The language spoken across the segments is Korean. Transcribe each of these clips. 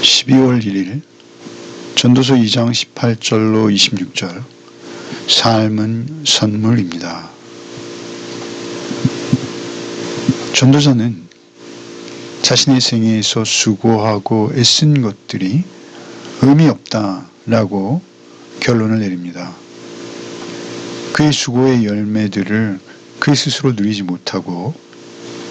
12월 1일 전도서 2장 18절로 26절 삶은 선물입니다. 전도자는 자신의 생애에서 수고하고 애쓴 것들이 의미 없다라고 결론을 내립니다. 그의 수고의 열매들을 그 스스로 누리지 못하고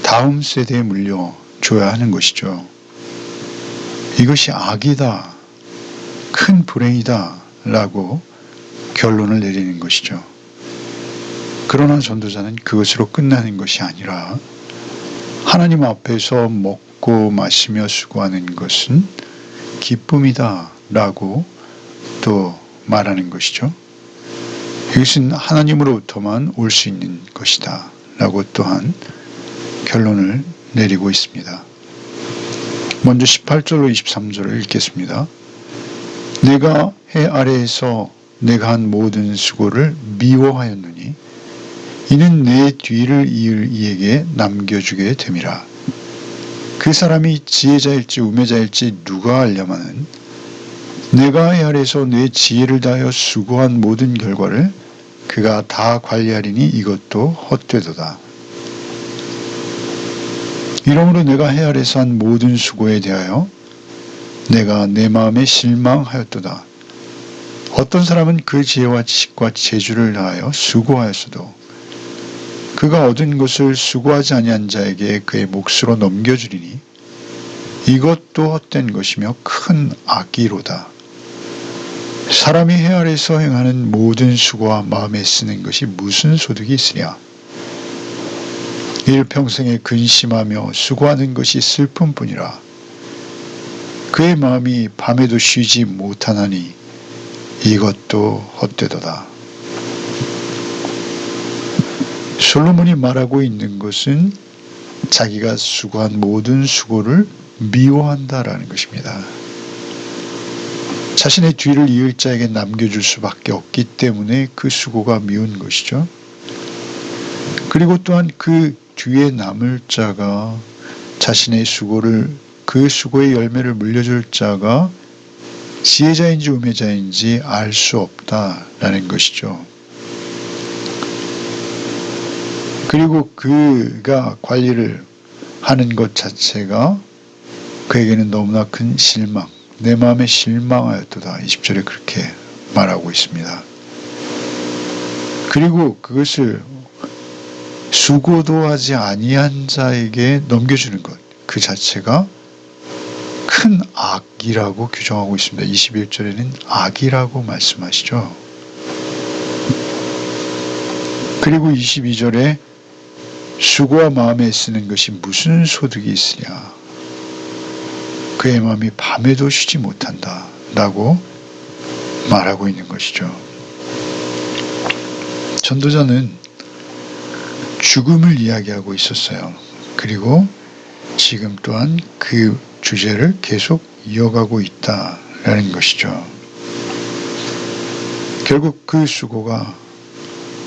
다음 세대에 물려줘야 하는 것이죠. 이것이 악이다, 큰 불행이다 라고 결론을 내리는 것이죠. 그러나 전도자는 그것으로 끝나는 것이 아니라 하나님 앞에서 먹고 마시며 수고하는 것은 기쁨이다 라고 또 말하는 것이죠. 이것은 하나님으로부터만 올 수 있는 것이다 라고 또한 결론을 내리고 있습니다. 먼저 18절로 23절을 읽겠습니다. 내가 해 아래에서 내가 한 모든 수고를 미워하였느니 이는 내 뒤를 이을 이에게 남겨주게 됨이라. 그 사람이 지혜자일지 우매자일지 누가 알려마는 내가 해 아래에서 내 지혜를 다하여 수고한 모든 결과를 그가 다 관리하리니 이것도 헛되도다. 이러므로 내가 해 아래서 한 모든 수고에 대하여 내가 내 마음에 실망하였도다. 어떤 사람은 그 지혜와 지식과 재주를 다하여 수고하였어도 그가 얻은 것을 수고하지 아니한 자에게 그의 몫으로 넘겨주리니 이것도 헛된 것이며 큰 악이로다. 사람이 해 아래에서 행하는 모든 수고와 마음에 쓰는 것이 무슨 소득이 있으랴. 일평생에 근심하며 수고하는 것이 슬픔뿐이라. 그의 마음이 밤에도 쉬지 못하나니 이것도 헛되도다. 솔로몬이 말하고 있는 것은 자기가 수고한 모든 수고를 미워한다라는 것입니다. 자신의 뒤를 이을 자에게 남겨줄 수밖에 없기 때문에 그 수고가 미운 것이죠. 그리고 또한 그 뒤에 남을 자가 자신의 수고를 그 수고의 열매를 물려줄 자가 지혜자인지 우매자인지 알 수 없다라는 것이죠. 그리고 그가 관리를 하는 것 자체가 그에게는 너무나 큰 실망, 내 마음에 실망하였도다. 20절에 그렇게 말하고 있습니다. 그리고 그것을 수고도 하지 아니한 자에게 넘겨주는 것, 그 자체가 큰 악이라고 규정하고 있습니다. 21절에는 악이라고 말씀하시죠. 그리고 22절에 수고와 마음에 쓰는 것이 무슨 소득이 있으랴. 그의 마음이 밤에도 쉬지 못한다 라고 말하고 있는 것이죠. 전도자는 죽음을 이야기하고 있었어요. 그리고 지금 또한 그 주제를 계속 이어가고 있다라는 것이죠. 결국 그 수고가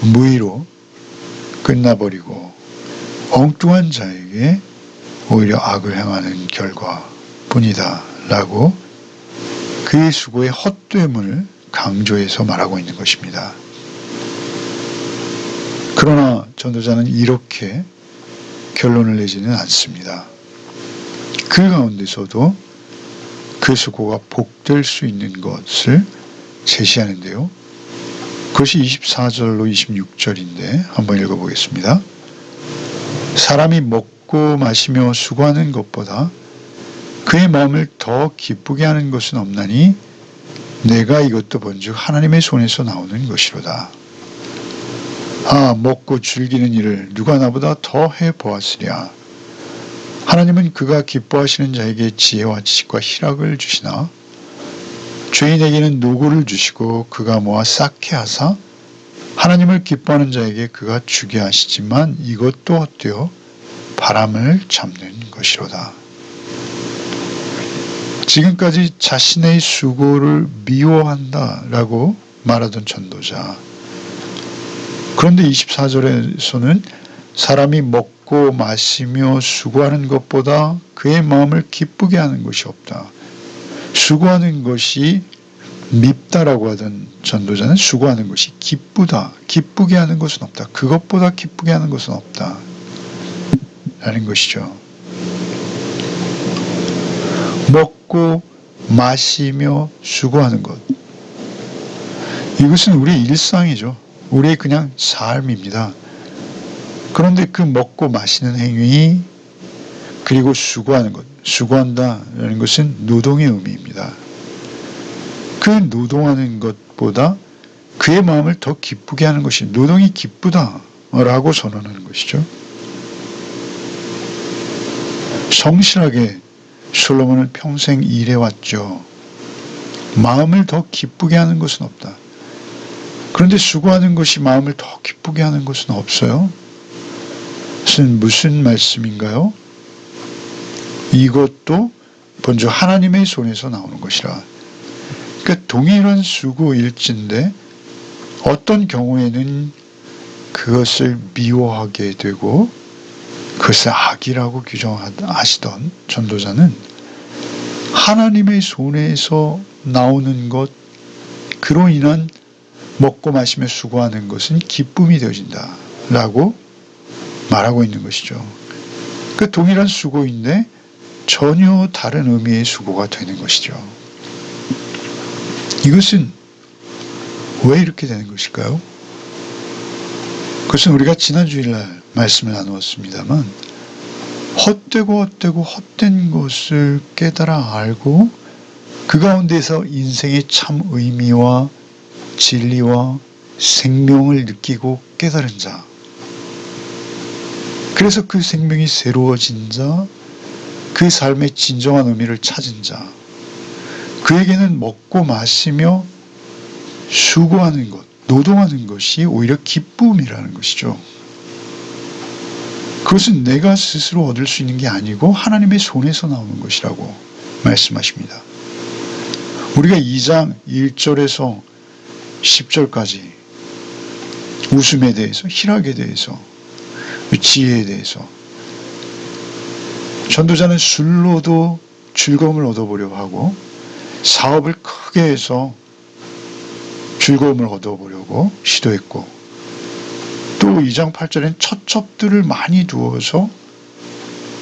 무의로 끝나버리고 엉뚱한 자에게 오히려 악을 행하는 결과뿐이다 라고 그의 수고의 헛됨을 강조해서 말하고 있는 것입니다. 그러나 전도자는 이렇게 결론을 내지는 않습니다. 그 가운데서도 그 수고가 복될 수 있는 것을 제시하는데요. 그것이 24절로 26절인데 한번 읽어보겠습니다. 사람이 먹고 마시며 수고하는 것보다 그의 마음을 더 기쁘게 하는 것은 없나니 내가 이것도 본즉 하나님의 손에서 나오는 것이로다. 먹고 즐기는 일을 누가 나보다 더 해보았으랴. 하나님은 그가 기뻐하시는 자에게 지혜와 지식과 희락을 주시나 죄인에게는 노고를 주시고 그가 모아 쌓게 하사 하나님을 기뻐하는 자에게 그가 주게 하시지만 이것도 헛되어 바람을 잡는 것이로다. 지금까지 자신의 수고를 미워한다라고 말하던 전도자. 그런데 24절에서는 사람이 먹고 마시며 수고하는 것보다 그의 마음을 기쁘게 하는 것이 없다. 수고하는 것이 밉다라고 하던 전도자는 수고하는 것이 기쁘다. 기쁘게 하는 것은 없다. 그것보다 기쁘게 하는 것은 없다. 라는 것이죠. 먹고 마시며 수고하는 것. 이것은 우리의 일상이죠. 우리의 그냥 삶입니다. 그런데 그 먹고 마시는 행위, 그리고 수고하는 것, 수고한다라는 것은 노동의 의미입니다. 그 노동하는 것보다 그의 마음을 더 기쁘게 하는 것이 노동이 기쁘다라고 선언하는 것이죠. 성실하게 솔로몬은 평생 일해왔죠. 마음을 더 기쁘게 하는 것은 없다. 그런데 수고하는 것이 마음을 더 기쁘게 하는 것은 없어요. 무슨 말씀인가요? 이것도 먼저 하나님의 손에서 나오는 것이라. 그러니까 동일한 수고일진데 어떤 경우에는 그것을 미워하게 되고 그것을 악이라고 규정하시던 전도자는 하나님의 손에서 나오는 것, 그로 인한 먹고 마시며 수고하는 것은 기쁨이 되어진다 라고 말하고 있는 것이죠. 그 동일한 수고인데 전혀 다른 의미의 수고가 되는 것이죠. 이것은 왜 이렇게 되는 것일까요? 그것은 우리가 지난 주일날 말씀을 나누었습니다만 헛된 것을 깨달아 알고 그 가운데서 인생의 참 의미와 진리와 생명을 느끼고 깨달은 자, 그래서 그 생명이 새로워진 자, 그 삶의 진정한 의미를 찾은 자, 그에게는 먹고 마시며 수고하는 것, 노동하는 것이 오히려 기쁨이라는 것이죠. 그것은 내가 스스로 얻을 수 있는 게 아니고 하나님의 손에서 나오는 것이라고 말씀하십니다. 우리가 2장 1절에서 10절까지 웃음에 대해서, 희락에 대해서, 지혜에 대해서, 전도자는 술로도 즐거움을 얻어보려고 하고 사업을 크게 해서 즐거움을 얻어보려고 시도했고, 또 2장 8절엔 처첩들을 많이 두어서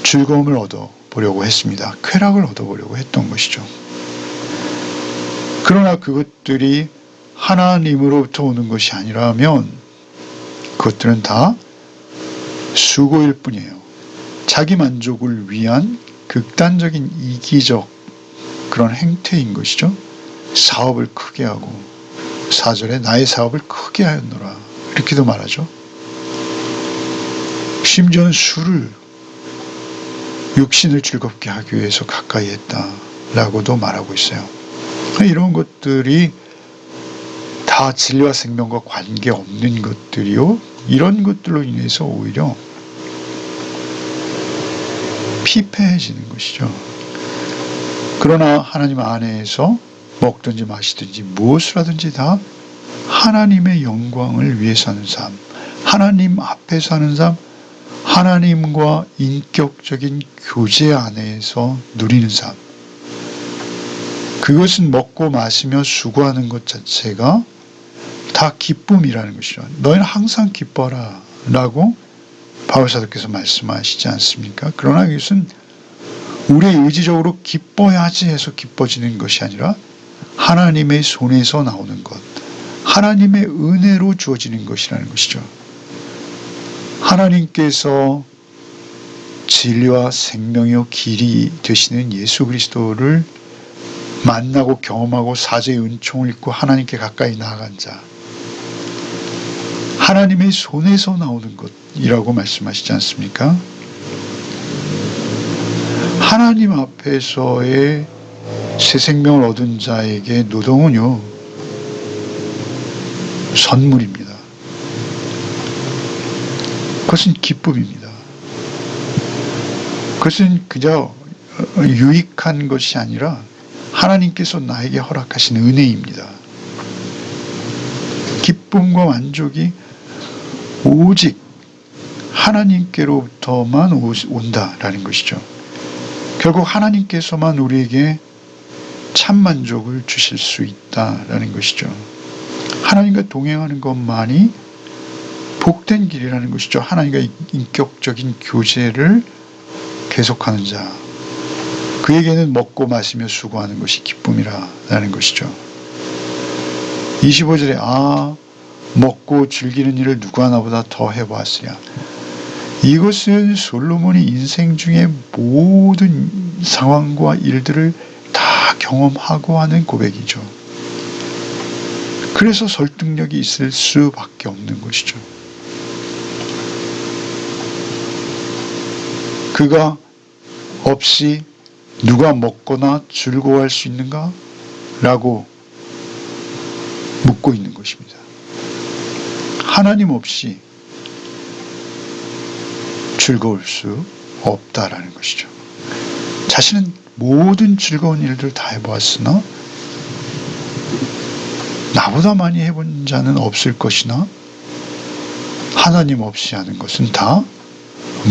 즐거움을 얻어보려고 했습니다. 쾌락을 얻어보려고 했던 것이죠. 그러나 그것들이 하나님으로부터 오는 것이 아니라면 그것들은 다 수고일 뿐이에요. 자기 만족을 위한 극단적인 이기적 그런 행태인 것이죠. 사업을 크게 하고 4절에 나의 사업을 크게 하였노라 이렇게도 말하죠. 심지어는 술을 육신을 즐겁게 하기 위해서 가까이 했다라고도 말하고 있어요. 이런 것들이 다 진리와 생명과 관계없는 것들이요. 이런 것들로 인해서 오히려 피폐해지는 것이죠. 그러나 하나님 안에서 먹든지 마시든지 무엇을 하든지 다 하나님의 영광을 위해서 하는 삶, 하나님 앞에서 하는 삶, 하나님과 인격적인 교제 안에서 누리는 삶, 그것은 먹고 마시며 수고하는 것 자체가 다 기쁨이라는 것이죠. 너희는 항상 기뻐라 라고 바울사도께서 말씀하시지 않습니까? 그러나 이것은 우리의 의지적으로 기뻐야지 해서 기뻐지는 것이 아니라 하나님의 손에서 나오는 것, 하나님의 은혜로 주어지는 것이라는 것이죠. 하나님께서 진리와 생명이요 길이 되시는 예수 그리스도를 만나고 경험하고 사제의 은총을 입고 하나님께 가까이 나아간 자, 하나님의 손에서 나오는 것이라고 말씀하시지 않습니까? 하나님 앞에서의 새 생명을 얻은 자에게 노동은요, 선물입니다. 그것은 기쁨입니다. 그것은 그저 유익한 것이 아니라 하나님께서 나에게 허락하신 은혜입니다. 기쁨과 만족이 오직 하나님께로부터만 온다라는 것이죠. 결국 하나님께서만 우리에게 참 만족을 주실 수 있다라는 것이죠. 하나님과 동행하는 것만이 복된 길이라는 것이죠. 하나님과 인격적인 교제를 계속하는 자, 그에게는 먹고 마시며 수고하는 것이 기쁨이라는 것이죠. 25절에 먹고 즐기는 일을 누가 나보다 더 해보았으랴. 이것은 솔로몬이 인생 중에 모든 상황과 일들을 다 경험하고 하는 고백이죠. 그래서 설득력이 있을 수밖에 없는 것이죠. 그가 없이 누가 먹거나 즐거워할 수 있는가? 라고 묻고 있는 것입니다. 하나님 없이 즐거울 수 없다라는 것이죠. 자신은 모든 즐거운 일들 다 해보았으나 나보다 많이 해본 자는 없을 것이나 하나님 없이 하는 것은 다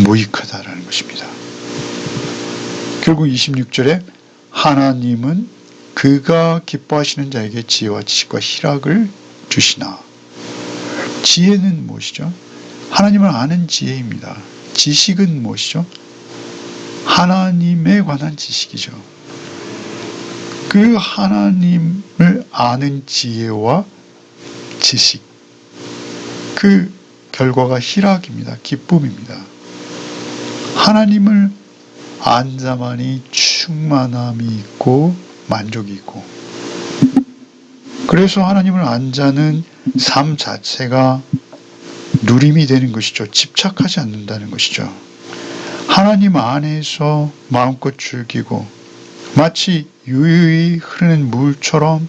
무익하다라는 것입니다. 결국 26절에 하나님은 그가 기뻐하시는 자에게 지혜와 지식과 희락을 주시나. 지혜는 무엇이죠? 하나님을 아는 지혜입니다. 지식은 무엇이죠? 하나님에 관한 지식이죠. 그 하나님을 아는 지혜와 지식, 그 결과가 희락입니다. 기쁨입니다. 하나님을 안 자만이 충만함이 있고 만족이 있고, 그래서 하나님을 안 자는 삶 자체가 누림이 되는 것이죠. 집착하지 않는다는 것이죠. 하나님 안에서 마음껏 즐기고 마치 유유히 흐르는 물처럼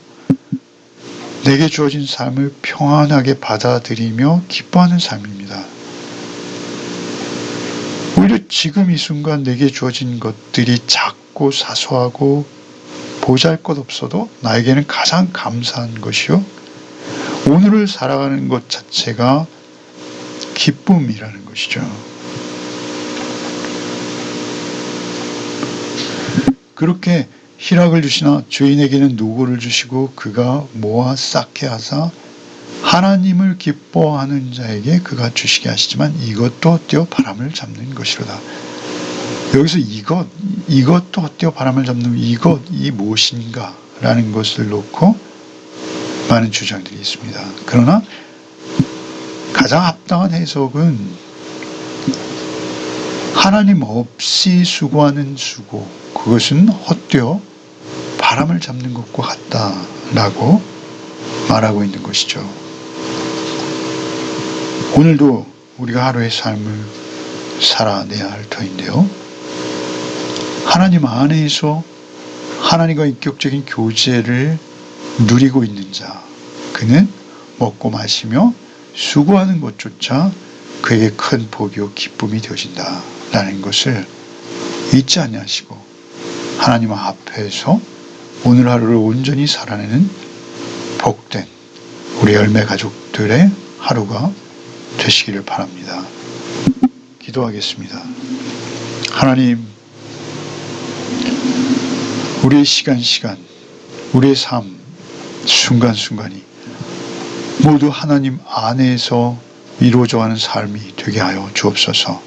내게 주어진 삶을 평안하게 받아들이며 기뻐하는 삶입니다. 오히려 지금 이 순간 내게 주어진 것들이 작고 사소하고 보잘것없어도 나에게는 가장 감사한 것이요, 오늘을 살아가는 것 자체가 기쁨이라는 것이죠. 그렇게 희락을 주시나 죄인에게는 노고를 주시고 그가 모아 쌓게 하사 하나님을 기뻐하는 자에게 그가 주시게 하시지만 이것도 헛되어 바람을 잡는 것이로다. 여기서 이것도 헛되어 바람을 잡는 이 무엇인가 라는 것을 놓고 많은 주장들이 있습니다. 그러나 가장 합당한 해석은 하나님 없이 수고하는 수고, 그것은 헛되어 바람을 잡는 것과 같다라고 말하고 있는 것이죠. 오늘도 우리가 하루의 삶을 살아내야 할 터인데요. 하나님 안에서 하나님과 인격적인 교제를 누리고 있는 자, 그는 먹고 마시며 수고하는 것조차 그에게 큰 복이요 기쁨이 되어진다라는 것을 잊지 아니하시고 하나님 앞에서 오늘 하루를 온전히 살아내는 복된 우리 열매 가족들의 하루가 되시기를 바랍니다. 기도하겠습니다. 하나님, 우리의 시간, 우리의 삶, 순간순간이 모두 하나님 안에서 이루어져가는 삶이 되게 하여 주옵소서.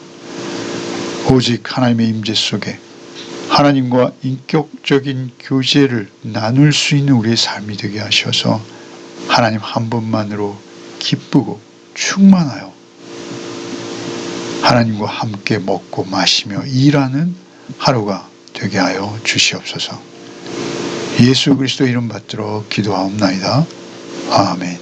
오직 하나님의 임재 속에 하나님과 인격적인 교제를 나눌 수 있는 우리의 삶이 되게 하셔서 하나님 한 분만으로 기쁘고 충만하여 하나님과 함께 먹고 마시며 일하는 하루가 되게 하여 주시옵소서. 예수 그리스도 이름 받들어 기도하옵나이다. 아멘.